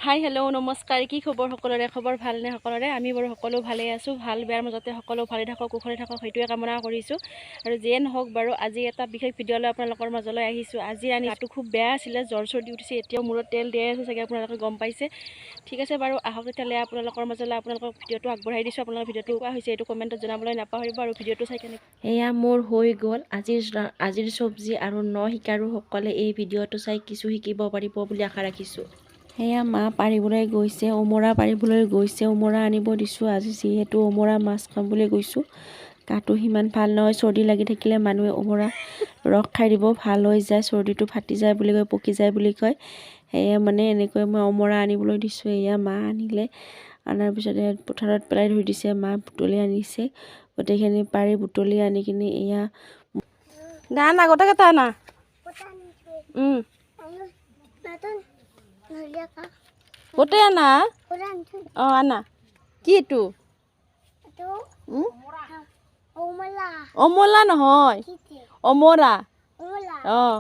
Hi hello' নমস্কাৰ। কি খবৰ সকলোৰে? খবৰ ভালনে সকলোৰে? আমি বাৰু সকলো ভালে আছোঁ। ভাল বেয়াৰ মাজতে সকলো ভালে থাকক, কুশলে থাকক সেইটোৱে কামনা কৰিছোঁ। আৰু যিয়ে নহওক বাৰু আজি এটা বিশেষ ভিডিঅ' লৈ আপোনালোকৰ মাজলৈ আহিছোঁ। আজি গাটো খুব বেয়া আছিলে, জ্বৰ চৰ্দি উঠিছে। এতিয়াও মূৰত তেল দিয়াই আছে চাগে, আপোনালোকে গম পাইছে। ঠিক আছে বাৰু, আহক তেতিয়াহ'লে আপোনালোকৰ মাজলৈ আপোনালোকক ভিডিঅ'টো আগবঢ়াই দিছোঁ। আপোনালোকৰ ভিডিঅ'টো কোৱা হৈছে এইটো কমেণ্টত জনাবলৈ নাপাহৰিব। আৰু ভিডিঅ'টো চাই কেনে এয়া মোৰ হৈ গ'ল আজিৰ চব্জি। আৰু শিকাৰুসকলে এই ভিডিঅ'টো চাই কিছু শিকিব পাৰিব বুলি আশা ৰাখিছোঁ। সেয়া মা পাৰিবলৈ গৈছে, অমৰা পাৰিবলৈ গৈছে। অমৰা আনিব দিছোঁ। আজি যিহেতু অমৰা মাছ খাম বুলি গৈছোঁ। গাটো সিমান ভাল নহয়, চৰ্দি লাগি থাকিলে মানুহে অমৰা ৰস খাই দিব, ভাল হৈ যায়, চৰ্দিটো ফাটি যায় বুলি কয়, পকি যায় বুলি কয়। সেয়ে মানে এনেকৈ মই অমৰা আনিবলৈ দিছোঁ। এয়া মা আনিলে, অনাৰ পিছতে পথাৰত পেলাই থৈ দিছে। মা বুটলি আনিছে, গোটেইখিনি পাৰি বুটলি আনি কিনে এয়া না গোটেইকেইটা আনা। গোটেই আনা। অঁ আনা। কি এইটো? অমলা নহয়, অমৰা। অঁ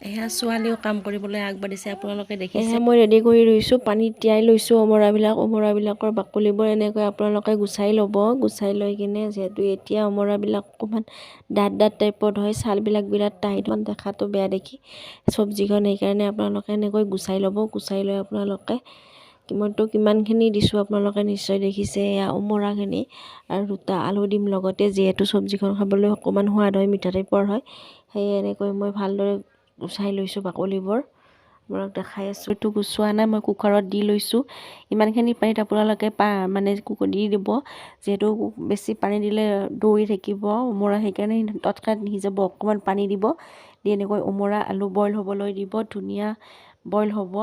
এয়া ছোৱালীও কাম কৰিবলৈ আগবাঢ়িছে, আপোনালোকে দেখিছে। এয়া মই ৰেডি কৰি লৈছোঁ, পানীত তিয়াই লৈছোঁ অমৰাবিলাকৰ বাকলিবোৰ এনেকৈ আপোনালোকে গুচাই ল'ব। গুচাই লৈ কিনে, যিহেতু এতিয়া অমৰাবিলাক অকণমান ডাঠ টাইপত হয়, ছালবিলাক বিৰাট টাইট, দেখাটো বেয়া দেখি চব্জিখন, সেইকাৰণে আপোনালোকে এনেকৈ গুচাই ল'ব। গুচাই লৈ আপোনালোকে মইতো কিমানখিনি দিছোঁ আপোনালোকে নিশ্চয় দেখিছে। এয়া অমৰাখিনি আৰু দুটা আলু দিম লগতে, যিহেতু চব্জিখন খাবলৈ অকণমান সোৱাদ হয়, মিঠা টাইপৰ হয়। সেয়ে এনেকৈ মই ভালদৰে গুচাই লৈছোঁ বাকলিবোৰ, আপোনালোক দেখাই আছোঁ। এইটো গুচোৱা নাই, মই কুকাৰত দি লৈছোঁ। ইমানখিনি পানীত আপোনালোকে দি দিব, যিহেতু বেছি পানী দিলে দৌৰি থাকিব অমৰা, সেইকাৰণে তৎক্ষণাত সিজাব। অকণমান পানী দিব, দি এনেকৈ অমৰা আলু বইল হ'বলৈ দিব, ধুনীয়া বইল হ'ব।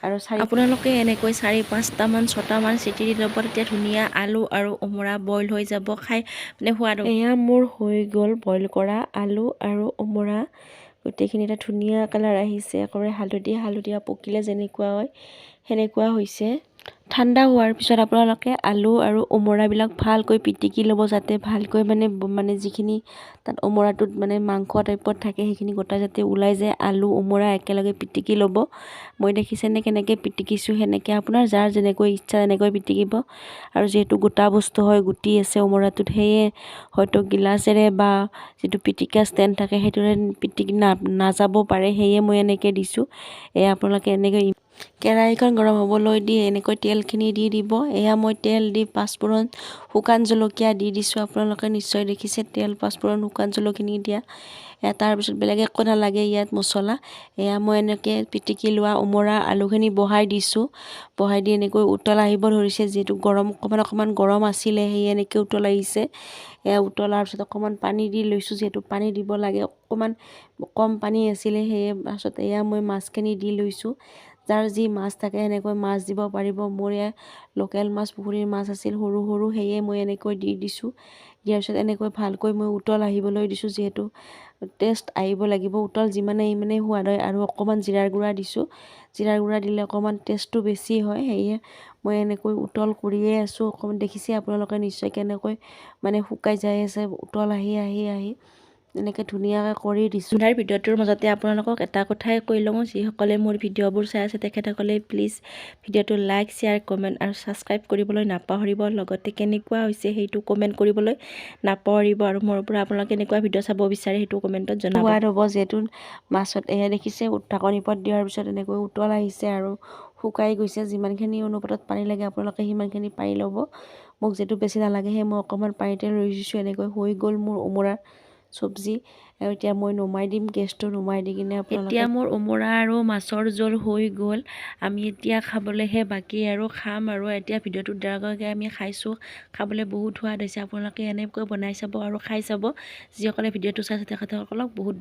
আৰু আপোনালোকে এনেকৈ 4-5টামান 6টামান চিটি দি ল'ব, তেতিয়া ধুনীয়া আলু আৰু অমৰা বইল হৈ যাব, খাই মানে সোৱাদ। এয়া মোৰ হৈ গ'ল বইল কৰা আলু আৰু অমৰা। গোটেইখিনি এটা ধুনীয়া কালাৰ আহিছে, একেবাৰে হালধীয়া পকিলে যেনেকুৱা হয় সেনেকুৱা হৈছে। ঠাণ্ডা হোৱাৰ পিছত আপোনালোকে আলু আৰু অমৰাবিলাক ভালকৈ পিটিকি ল'ব, যাতে ভালকৈ যিখিনি তাত অমৰাটোত মাংস টাইপত থাকে সেইখিনি গোটাই যাতে ওলাই যায়। আলু অমৰা একেলগে পিটিকি ল'ব। মই দেখিছেনে কেনেকৈ পিটিকিছোঁ, সেনেকৈ আপোনাৰ যাৰ যেনেকৈ ইচ্ছা তেনেকৈ পিটিকিব। আৰু যিহেতু গোটা বস্তু হয়, গুটি আছে অমৰাটোত, সেয়ে হয়তো গিলাচেৰে বা যিটো পিটিকা ষ্টেণ্ড থাকে সেইটোৰে পিটিকি নাযাব পাৰে, সেয়ে মই এনেকৈ দিছোঁ। আপোনালোকে এনেকৈ কেৰাহীখন গৰম হ'বলৈ দি এনেকৈ তেলখিনি দি দিব। এয়া মই তেল দি পাঁচফোৰণ, শুকান জলকীয়া দি দিছোঁ। আপোনালোকে নিশ্চয় দেখিছে তেল, পাঁচফোৰণ, শুকান জলকীয়া দিয়া। তাৰপিছত বেলেগ একো নালাগে ইয়াত মছলা। এয়া মই এনেকৈ পিটিকি লোৱা অমৰা আলুখিনি বহাই দিছোঁ। বহাই দি এনেকৈ উতল আহিব ধৰিছে, যিহেতু অকণমান গৰম আছিলে, সেয়ে এনেকৈ উতল আহিছে। উতলাৰ পিছত অকণমান পানী দি লৈছোঁ, যিহেতু পানী দিব লাগে, অকণমান কম পানী আছিলে, সেয়ে পাছত এয়া মই মাছখিনি দি লৈছোঁ। যাৰ যি মাছ থাকে সেনেকৈ মাছ দিব পাৰিব। মোৰ এয়া লোকেল মাছ, পুখুৰীৰ মাছ আছিল সৰু, সেয়ে মই এনেকৈ দি দিছোঁ। দিয়াৰ পিছত এনেকৈ ভালকৈ মই উতল আহিবলৈ দিছোঁ, যিহেতু টেষ্ট আহিব লাগিব। উতল যিমানে সিমানেই সোৱাদ হয়। আৰু অকণমান জিৰাৰ গুড়া দিছোঁ, জিৰাৰ গুড়া দিলে অকণমান টেষ্টটো বেছি হয়। সেয়ে মই এনেকৈ উতল কৰিয়ে আছোঁ। অকণমান দেখিছে আপোনালোকে নিশ্চয় কেনেকৈ শুকাই যাই আছে, উতল আহি এনেকৈ ধুনীয়াকৈ কৰি দিছোঁ। তাৰ ভিডিঅ'টোৰ মাজতে আপোনালোকক এটা কথাই কৈ লওঁ, যিসকলে মোৰ ভিডিঅ'বোৰ চাই আছে তেখেতসকলে প্লিজ ভিডিঅ'টো লাইক, শ্বেয়াৰ, কমেণ্ট আৰু ছাবস্ক্ৰাইব কৰিবলৈ নাপাহৰিব। লগতে কেনেকুৱা হৈছে সেইটো কমেণ্ট কৰিবলৈ নাপাহৰিব। আৰু মোৰ পৰা আপোনালোকে কেনেকুৱা ভিডিঅ' চাব বিচাৰে সেইটো কমেণ্টত জনাব। সোৱাদ হ'ব, যিহেতু মাছত এয়া দেখিছে ঢাকনি পাত দিয়াৰ পিছত এনেকৈ উতল আহিছে আৰু শুকাই গৈছে। যিমানখিনি অনুপাতত পানী লাগে আপোনালোকে সিমানখিনি পানী ল'ব। মোক যিহেতু বেছি নালাগে, সেয়ে মই অকণমান পানীতে লৈ দিছোঁ। এনেকৈ হৈ গ'ল মোৰ অমৰাৰ চব্জি। আৰু এতিয়া মই নমাই দিম, গেছটো নমাই দি কিনে এতিয়া মোৰ অমৰা আৰু মাছৰ জোল হৈ গ'ল। আমি এতিয়া খাবলৈহে বাকী আৰু খাম। আৰু এতিয়া ভিডিঅ'টোৰ দ্বাৰাকৈ আমি খাইছোঁ, খাবলৈ বহুত সোৱাদ হৈছে। আপোনালোকে এনেকৈ বনাই চাব আৰু খাই চাব। যিসকলে ভিডিঅ'টো চাইছে তেখেতসকলক বহুত